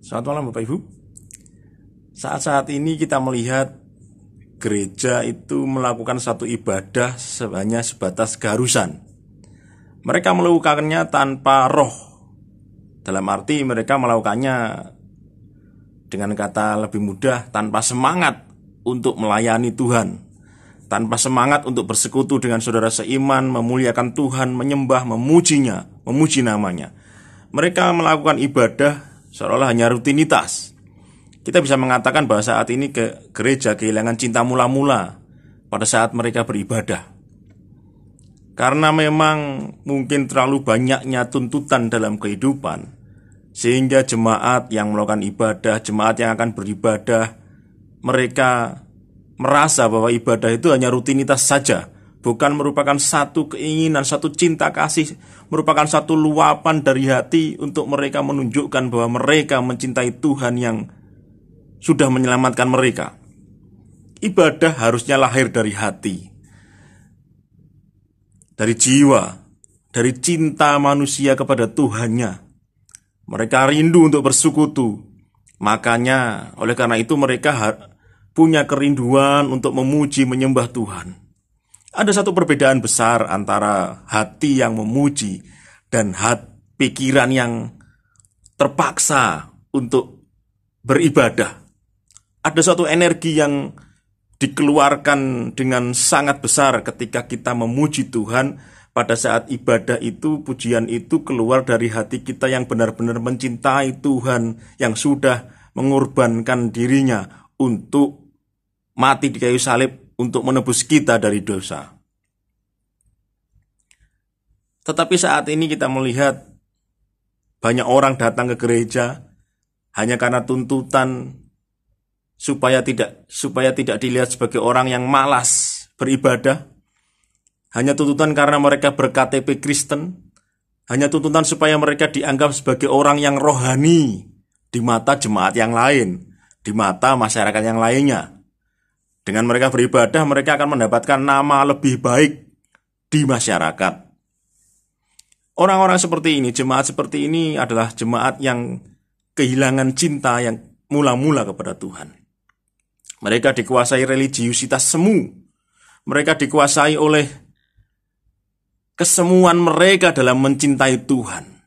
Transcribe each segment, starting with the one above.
Selamat malam Bapak Ibu. Saat-saat ini kita melihat gereja itu melakukan satu ibadah hanya sebatas keharusan. Mereka melakukannya tanpa roh. Dalam arti mereka melakukannya dengan kata lebih mudah, tanpa semangat untuk melayani Tuhan, tanpa semangat untuk bersekutu dengan saudara seiman, memuliakan Tuhan, menyembah, memujinya, memuji namanya. Mereka melakukan ibadah seolah-olah hanya rutinitas. Kita bisa mengatakan bahwa saat ini gereja kehilangan cinta mula-mula pada saat mereka beribadah. Karena memang mungkin terlalu banyaknya tuntutan dalam kehidupan, sehingga jemaat yang melakukan ibadah, jemaat yang akan beribadah, mereka merasa bahwa ibadah itu hanya rutinitas saja, bukan merupakan satu keinginan, satu cinta kasih, merupakan satu luapan dari hati untuk mereka menunjukkan bahwa mereka mencintai Tuhan yang sudah menyelamatkan mereka. Ibadah harusnya lahir dari hati, dari jiwa, dari cinta manusia kepada Tuhannya. Mereka rindu untuk bersekutu. Makanya oleh karena itu mereka punya kerinduan untuk memuji, menyembah Tuhan. Ada satu perbedaan besar antara hati yang memuji dan pikiran yang terpaksa untuk beribadah. Ada suatu energi yang dikeluarkan dengan sangat besar ketika kita memuji Tuhan. Pada saat ibadah itu, pujian itu keluar dari hati kita yang benar-benar mencintai Tuhan, yang sudah mengorbankan dirinya untuk mati di kayu salib untuk menebus kita dari dosa. Tetapi saat ini kita melihat banyak orang datang ke gereja hanya karena tuntutan supaya tidak dilihat sebagai orang yang malas beribadah. Hanya tuntutan karena mereka ber-KTP Kristen. Hanya tuntutan supaya mereka dianggap sebagai orang yang rohani di mata jemaat yang lain, di mata masyarakat yang lainnya. Dengan mereka beribadah, mereka akan mendapatkan nama lebih baik di masyarakat. Orang-orang seperti ini, jemaat seperti ini adalah jemaat yang kehilangan cinta yang mula-mula kepada Tuhan. Mereka dikuasai religiusitas semu. Mereka dikuasai oleh kesemuan mereka dalam mencintai Tuhan.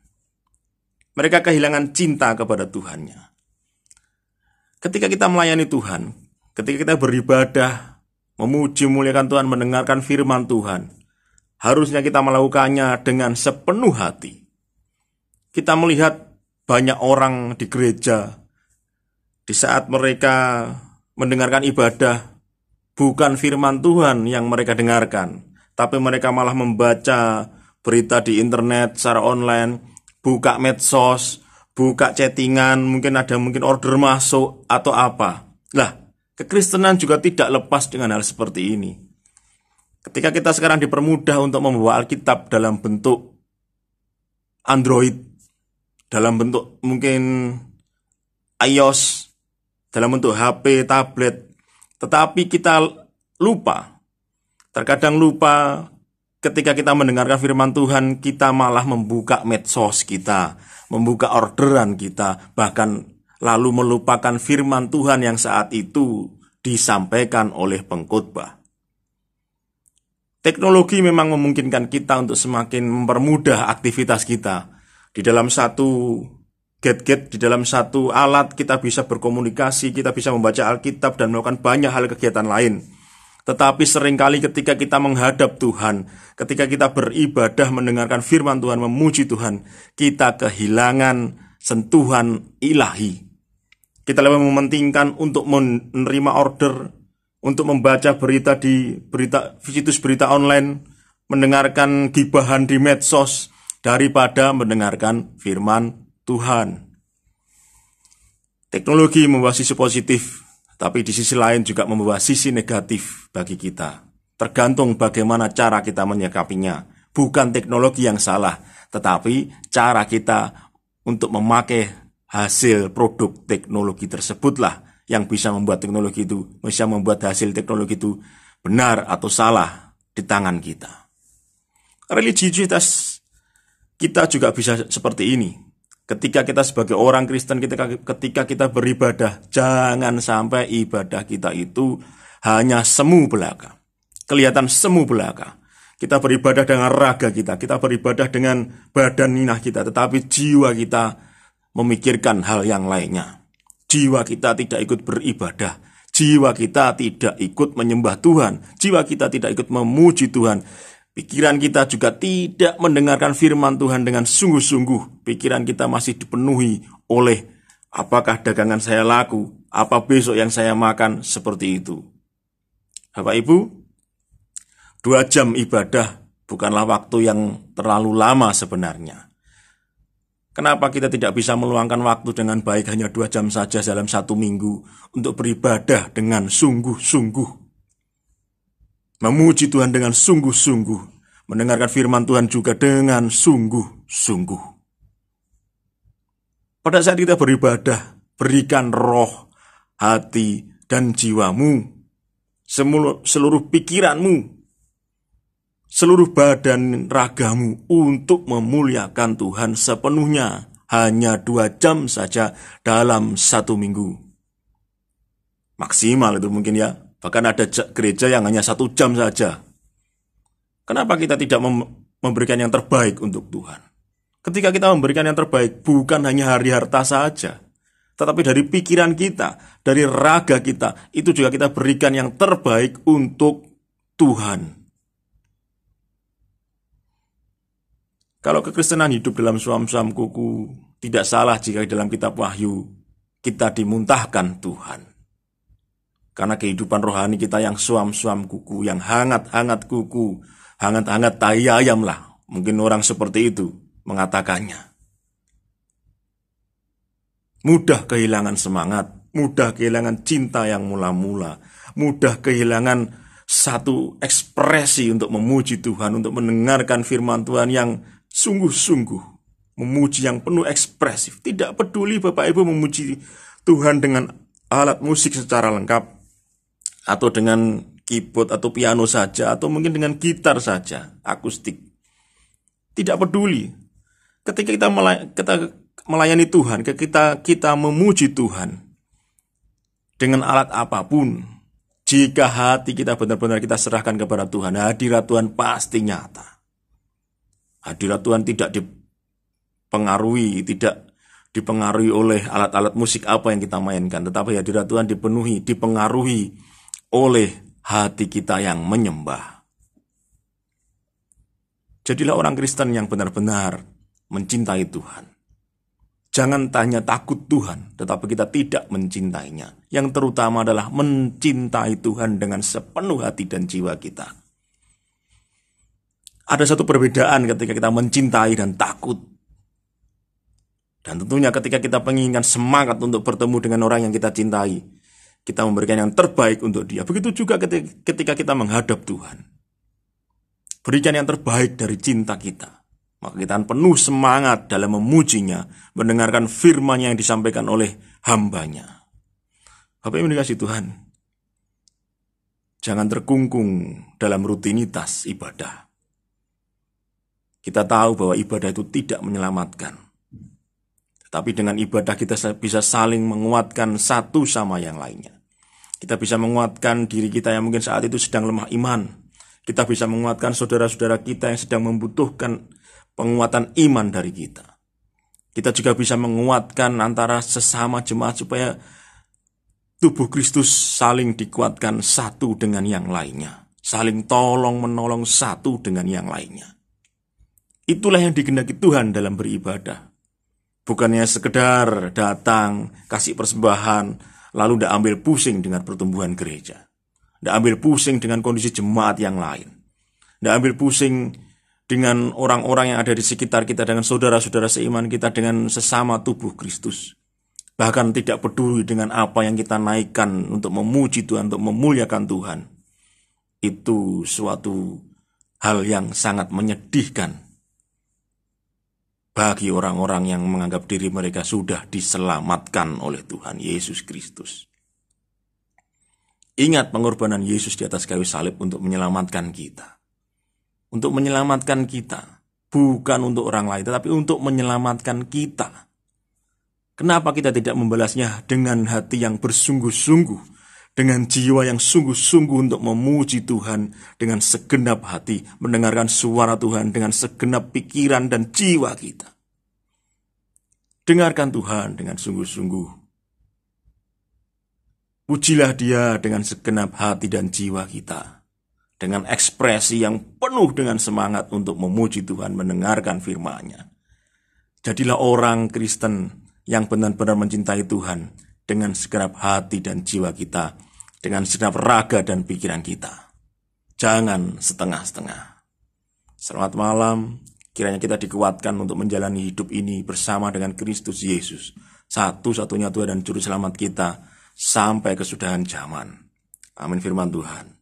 Mereka kehilangan cinta kepada Tuhannya. Ketika kita melayani Tuhan, ketika kita beribadah, memuji, memuliakan Tuhan, mendengarkan firman Tuhan, harusnya kita melakukannya dengan sepenuh hati. Kita melihat banyak orang di gereja, di saat mereka mendengarkan ibadah, bukan firman Tuhan yang mereka dengarkan, tapi mereka malah membaca berita di internet secara online, buka medsos, buka chattingan, mungkin order masuk atau apa. Lah, kekristenan juga tidak lepas dengan hal seperti ini. Ketika kita sekarang dipermudah untuk membawa Alkitab dalam bentuk Android, dalam bentuk mungkin iOS, dalam bentuk HP, tablet, tetapi kita terkadang lupa ketika kita mendengarkan firman Tuhan, kita malah membuka medsos kita, membuka orderan kita, bahkan lalu melupakan firman Tuhan yang saat itu disampaikan oleh pengkhotbah. Teknologi memang memungkinkan kita untuk semakin mempermudah aktivitas kita. Di dalam satu gadget, di dalam satu alat kita bisa berkomunikasi, kita bisa membaca Alkitab dan melakukan banyak hal kegiatan lain. Tetapi seringkali ketika kita menghadap Tuhan, ketika kita beribadah, mendengarkan firman Tuhan, memuji Tuhan, kita kehilangan sentuhan ilahi. Kita lebih mementingkan untuk menerima order, untuk membaca berita di situs berita online, mendengarkan gibahan di medsos, daripada mendengarkan firman Tuhan. Teknologi membawa sisi positif, tapi di sisi lain juga membawa sisi negatif bagi kita. Tergantung bagaimana cara kita menyikapinya. Bukan teknologi yang salah, tetapi cara kita untuk memakai hasil produk teknologi tersebutlah yang bisa membuat hasil teknologi itu benar atau salah di tangan kita. Religiusitas kita juga bisa seperti ini. Ketika kita sebagai orang Kristen, ketika kita beribadah, jangan sampai ibadah kita itu hanya semu belaka. Kelihatan semu belaka. Kita beribadah dengan raga kita beribadah dengan badan ninah kita, tetapi jiwa kita memikirkan hal yang lainnya. Jiwa kita tidak ikut beribadah, jiwa kita tidak ikut menyembah Tuhan, jiwa kita tidak ikut memuji Tuhan. Pikiran kita juga tidak mendengarkan firman Tuhan dengan sungguh-sungguh. Pikiran kita masih dipenuhi oleh apakah dagangan saya laku, apa besok yang saya makan, seperti itu. Bapak Ibu, 2 jam ibadah bukanlah waktu yang terlalu lama sebenarnya. Kenapa kita tidak bisa meluangkan waktu dengan baik hanya 2 jam saja dalam 1 minggu untuk beribadah dengan sungguh-sungguh? Memuji Tuhan dengan sungguh-sungguh, mendengarkan firman Tuhan juga dengan sungguh-sungguh. Pada saat kita beribadah, berikan roh, hati, dan jiwamu, seluruh pikiranmu, seluruh badan ragamu untuk memuliakan Tuhan sepenuhnya. Hanya 2 jam saja dalam 1 minggu. Maksimal itu mungkin ya. Bahkan ada gereja yang hanya 1 jam saja. Kenapa kita tidak memberikan yang terbaik untuk Tuhan? Ketika kita memberikan yang terbaik, bukan hanya hari harta saja, tetapi dari pikiran kita, dari raga kita, itu juga kita berikan yang terbaik untuk Tuhan. Kalau kekristenan hidup dalam suam-suam kuku, tidak salah jika dalam kitab Wahyu kita dimuntahkan Tuhan. Karena kehidupan rohani kita yang suam-suam kuku, yang hangat-hangat kuku, hangat-hangat tai ayam lah. Mungkin orang seperti itu mengatakannya. Mudah kehilangan semangat, mudah kehilangan cinta yang mula-mula, mudah kehilangan satu ekspresi untuk memuji Tuhan, untuk mendengarkan firman Tuhan yang sungguh-sungguh, memuji yang penuh ekspresif. Tidak peduli Bapak Ibu memuji Tuhan dengan alat musik secara lengkap, atau dengan keyboard atau piano saja, atau mungkin dengan gitar saja, akustik. Tidak peduli. Ketika kita melayani Tuhan, ketika kita memuji Tuhan dengan alat apapun, jika hati kita benar-benar kita serahkan kepada Tuhan, hadirat Tuhan pasti nyata. Hadirat Tuhan tidak dipengaruhi oleh alat-alat musik apa yang kita mainkan, tetapi hadirat Tuhan dipengaruhi oleh hati kita yang menyembah. Jadilah orang Kristen yang benar-benar mencintai Tuhan. Jangan tanya takut Tuhan, tetapi kita tidak mencintainya. Yang terutama adalah mencintai Tuhan dengan sepenuh hati dan jiwa kita. Ada satu perbedaan ketika kita mencintai dan takut. Dan tentunya ketika kita menginginkan semangat untuk bertemu dengan orang yang kita cintai, kita memberikan yang terbaik untuk dia. Begitu juga ketika kita menghadap Tuhan. Berikan yang terbaik dari cinta kita. Maka kita akan penuh semangat dalam memujinya, mendengarkan firman yang disampaikan oleh hambanya. Bapak yang dikasihi Tuhan, jangan terkungkung dalam rutinitas ibadah. Kita tahu bahwa ibadah itu tidak menyelamatkan. Tetapi dengan ibadah kita bisa saling menguatkan satu sama yang lainnya. Kita bisa menguatkan diri kita yang mungkin saat itu sedang lemah iman. Kita bisa menguatkan saudara-saudara kita yang sedang membutuhkan penguatan iman dari kita. Kita juga bisa menguatkan antara sesama jemaat supaya tubuh Kristus saling dikuatkan satu dengan yang lainnya. Saling tolong-menolong satu dengan yang lainnya. Itulah yang digendaki Tuhan dalam beribadah. Bukannya sekedar datang, kasih persembahan, lalu tidak ambil pusing dengan pertumbuhan gereja. Tidak ambil pusing dengan kondisi jemaat yang lain. Tidak ambil pusing dengan orang-orang yang ada di sekitar kita, dengan saudara-saudara seiman kita, dengan sesama tubuh Kristus. Bahkan tidak peduli dengan apa yang kita naikkan untuk memuji Tuhan, untuk memuliakan Tuhan. Itu suatu hal yang sangat menyedihkan bagi orang-orang yang menganggap diri mereka sudah diselamatkan oleh Tuhan Yesus Kristus. Ingat pengorbanan Yesus di atas kayu salib untuk menyelamatkan kita. Untuk menyelamatkan kita. Bukan untuk orang lain, tetapi untuk menyelamatkan kita. Kenapa kita tidak membalasnya dengan hati yang bersungguh-sungguh, dengan jiwa yang sungguh-sungguh untuk memuji Tuhan dengan segenap hati, mendengarkan suara Tuhan dengan segenap pikiran dan jiwa kita. Dengarkan Tuhan dengan sungguh-sungguh. Pujilah Dia dengan segenap hati dan jiwa kita, dengan ekspresi yang penuh dengan semangat untuk memuji Tuhan, mendengarkan firman-Nya. Jadilah orang Kristen yang benar-benar mencintai Tuhan dengan segenap hati dan jiwa kita, dengan segenap raga dan pikiran kita. Jangan setengah-setengah. Selamat malam, kiranya kita dikuatkan untuk menjalani hidup ini bersama dengan Kristus Yesus, satu-satunya Tuhan dan Juru Selamat kita, sampai kesudahan zaman. Amin firman Tuhan.